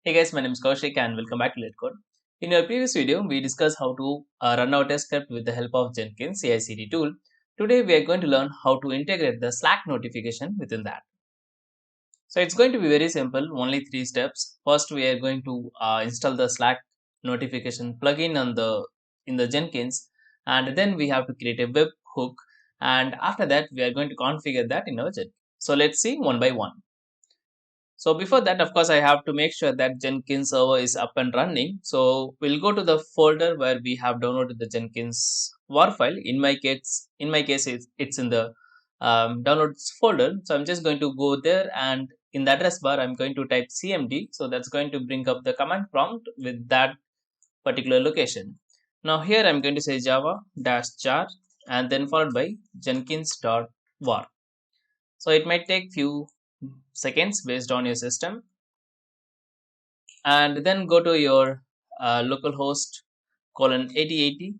Hey guys, my name is Kaushik and welcome back to LetCode. In our previous video, we discussed how to run our test script with the help of Jenkins CI/CD tool. Today, we are going to learn how to integrate the Slack notification within that. So it's going to be very simple, only three steps. First, we are going to install the Slack notification plugin on the in the Jenkins, and then we have to create a web hook. And after that, we are going to configure that in our Jenkins. So let's see one by one. So before that, of course, I have to make sure that Jenkins server is up and running. So we'll go to the folder where we have downloaded the Jenkins war file. In my case, it's in the downloads folder. So I'm just going to go there, and in the address bar, I'm going to type cmd. So that's going to bring up the command prompt with that particular location. Now here I'm going to say java -jar and then followed by jenkins.war. So it might take few seconds based on your system, and then go to your localhost colon 8080.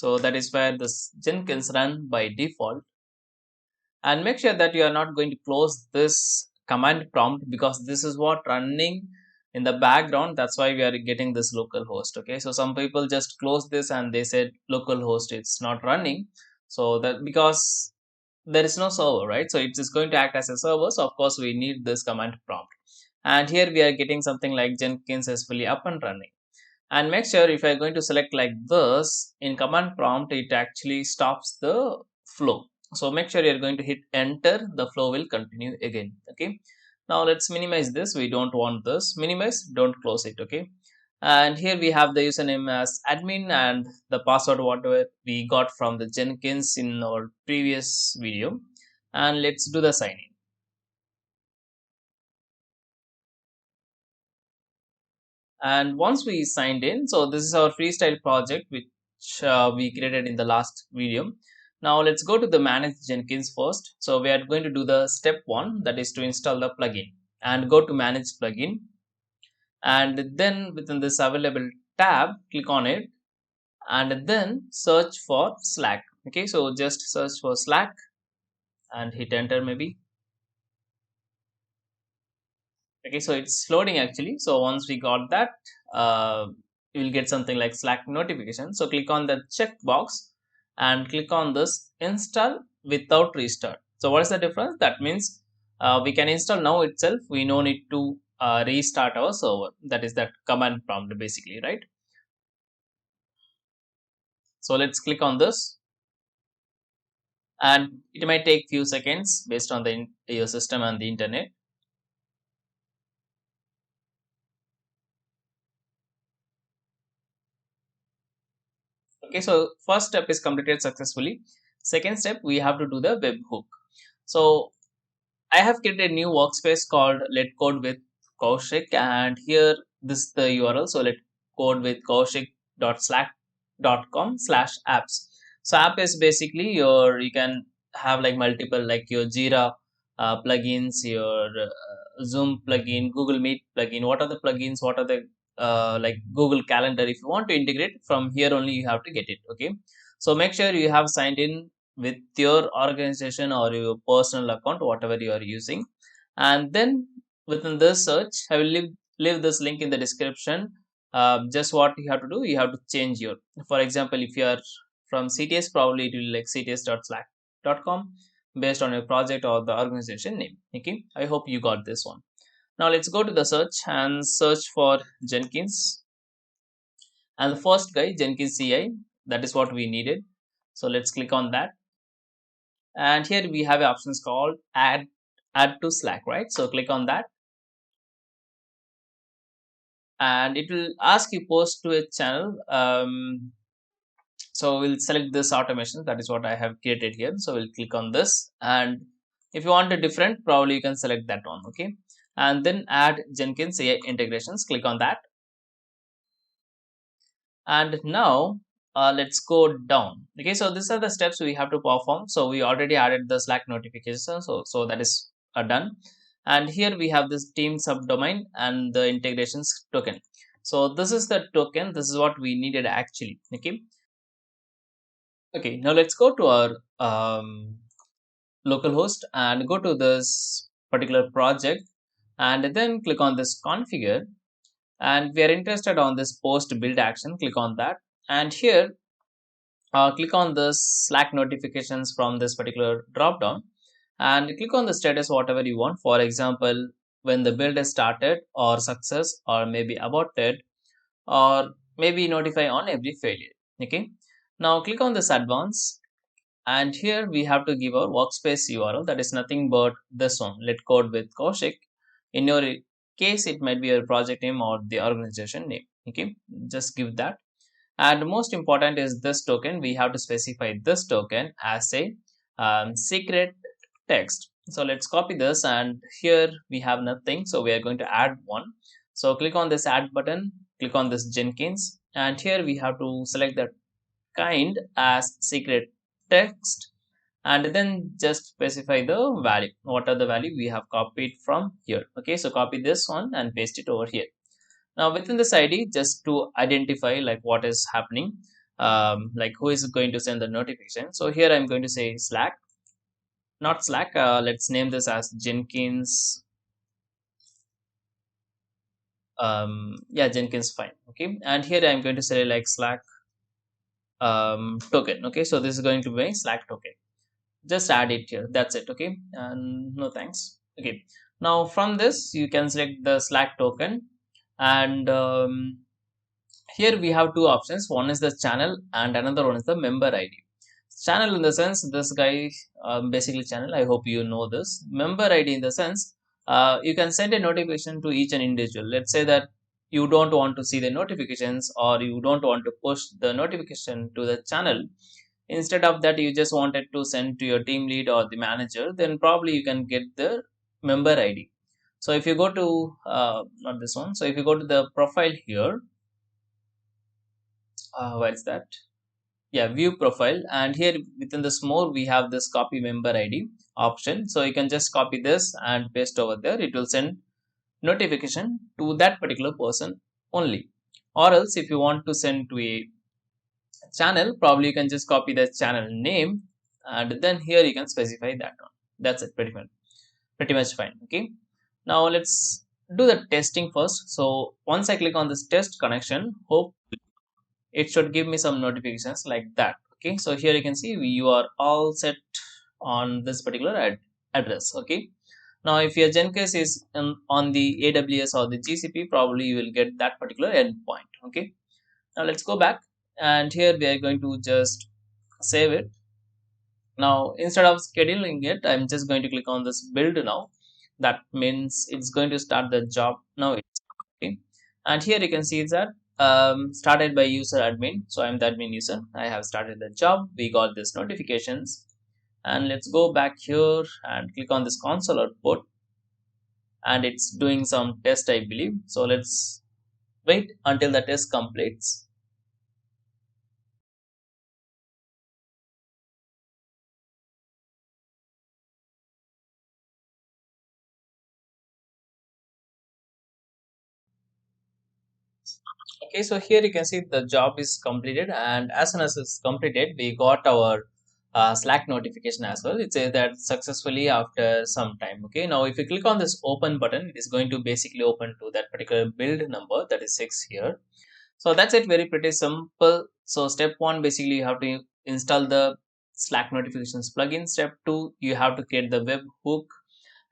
So that is where this Jenkins run by default, and make sure that you are not going to close this command prompt because this is what running in the background. That's why we are getting this localhost. Okay, so some people just close this and they said localhost it's not running, so that because there is no server, right? So it is going to act as a server, so of course we need this command prompt. And here we are getting something like Jenkins is fully up and running. And make sure if I'm going to select like this in command prompt, it actually stops the flow. So make sure you're going to hit enter, the flow will continue again. Okay, now let's minimize this. We don't want this. Minimize, don't close it. Okay, and here we have the username as admin and the password whatever we got from the Jenkins in our previous video. And let's do the sign in. And once we signed in, so this is our freestyle project which we created in the last video. Now let's go to the manage Jenkins first. So we are going to do the step one, that is to install the plugin, and go to manage plugin, and then within this available tab click on it, and then search for Slack. Okay, so just search for Slack and hit enter maybe. Okay, so it's loading actually. So once we got that, you will get something like Slack notification. So click on the checkbox and click on this install without restart. So what is the difference? That means we can install now itself. We no need to restart our server. That is that command prompt basically, right? So let's click on this, and it might take few seconds based on the your system and the internet. Okay, so first step is completed successfully. Second step, we have to do the webhook. So I have created a new workspace called LetCode with Kaushik, and here this is the URL. So LetCode with Kaushik.slack.com/apps. So app is basically you can have like multiple like your Jira plugins, your Zoom plugin, Google Meet plugin. What are the plugins? What are the like Google Calendar? If you want to integrate from here only, you have to get it. Okay, so make sure you have signed in with your organization or your personal account, whatever you are using. And then within this search, I will leave this link in the description. Just what you have to do, you have to change your, for example, if you are from CTS, probably it will like cts.slack.com based on your project or the organization name. Okay, I hope you got this one. Now let's go to the search and search for Jenkins, and the first guy Jenkins CI, that is what we needed. So let's click on that, and here we have options called add to Slack, right? So click on that, and it will ask you post to a channel. So we'll select this automation, that is what I have created here. So we'll click on this, and if you want a different, probably you can select that one. Okay, and then add Jenkins AI integrations, click on that. And now let's go down. Okay, so these are the steps we have to perform. So we already added the Slack notification, so that is done. And here we have this team subdomain and the integrations token. So this is the token, this is what we needed actually. Okay, now let's go to our localhost and go to this particular project, and then click on this configure. and we are interested on this post build action. Click on that, and here click on the Slack notifications from this particular drop down, and click on the status whatever you want. For example, when the build is started, or success, or maybe aborted, or maybe notify on every failure. Okay, now click on this advanced, and here we have to give our workspace URL, that is nothing but this one, LetCode with Kaushik. In your case, it might be your project name or the organization name. Okay, just give that. And most important is this token. We have to specify this token as a secret text. So let's copy this, and here we have nothing, so we are going to add one. So click on this add button, click on this Jenkins, and here we have to select the kind as secret text, and then just specify the value. What are the value we have copied from here? Okay, so copy this one and paste it over here. Now within this ID, just to identify like what is happening, like who is going to send the notification. So here I'm going to say Slack, not Slack. Let's name this as Jenkins. Yeah, Jenkins, fine. Okay, and here I'm going to say like Slack token. Okay, so this is going to be Slack token. Just add it here. That's it. Okay, and no thanks. Okay, now from this you can select the Slack token, and here we have two options. One is the channel, and another one is the member ID. Channel in the sense this guy, basically channel. I hope you know this. Member ID in the sense you can send a notification to each and individual. Let's say that you don't want to see the notifications, or you don't want to push the notification to the channel. Instead of that, you just wanted to send to your team lead or the manager, then probably you can get the member ID. So if you go to not this one, so if you go to the profile here, where is that? Yeah, view profile, and here within this more we have this copy member ID option. So you can just copy this and paste over there. It will send notification to that particular person only. Or else if you want to send to a channel, probably you can just copy the channel name, and then here you can specify that one. That's it, pretty much fine. Okay, now let's do the testing first. So once I click on this test connection, hope it should give me some notifications like that. Okay, so here you can see you are all set on this particular address. Okay, now if your Jenkins is on the AWS or the GCP, probably you will get that particular endpoint. Okay, now let's go back, and here we are going to just save it. Now instead of scheduling it, I'm just going to click on this build now. That means it's going to start the job now. Okay, and here you can see that started by user admin. So I'm the admin user. I have started the job. We got this notifications, and let's go back here and click on this console output, and it's doing some test, I believe. So let's wait until the test completes. Okay, so here you can see the job is completed, and as soon as it's completed, we got our Slack notification as well. It says that successfully after some time. Okay, now if you click on this open button, it is going to basically open to that particular build number, that is 6 here. So that's it, very pretty simple. So step 1, basically you have to install the Slack notifications plugin. Step 2, you have to create the web hook,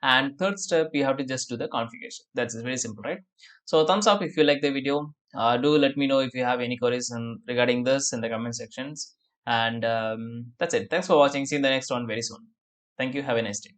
and third step, you have to just do the configuration. That's very simple, right? So thumbs up if you like the video. Do let me know if you have any queries regarding this in the comment sections. And that's it. Thanks for watching. See you in the next one very soon. Thank you. Have a nice day.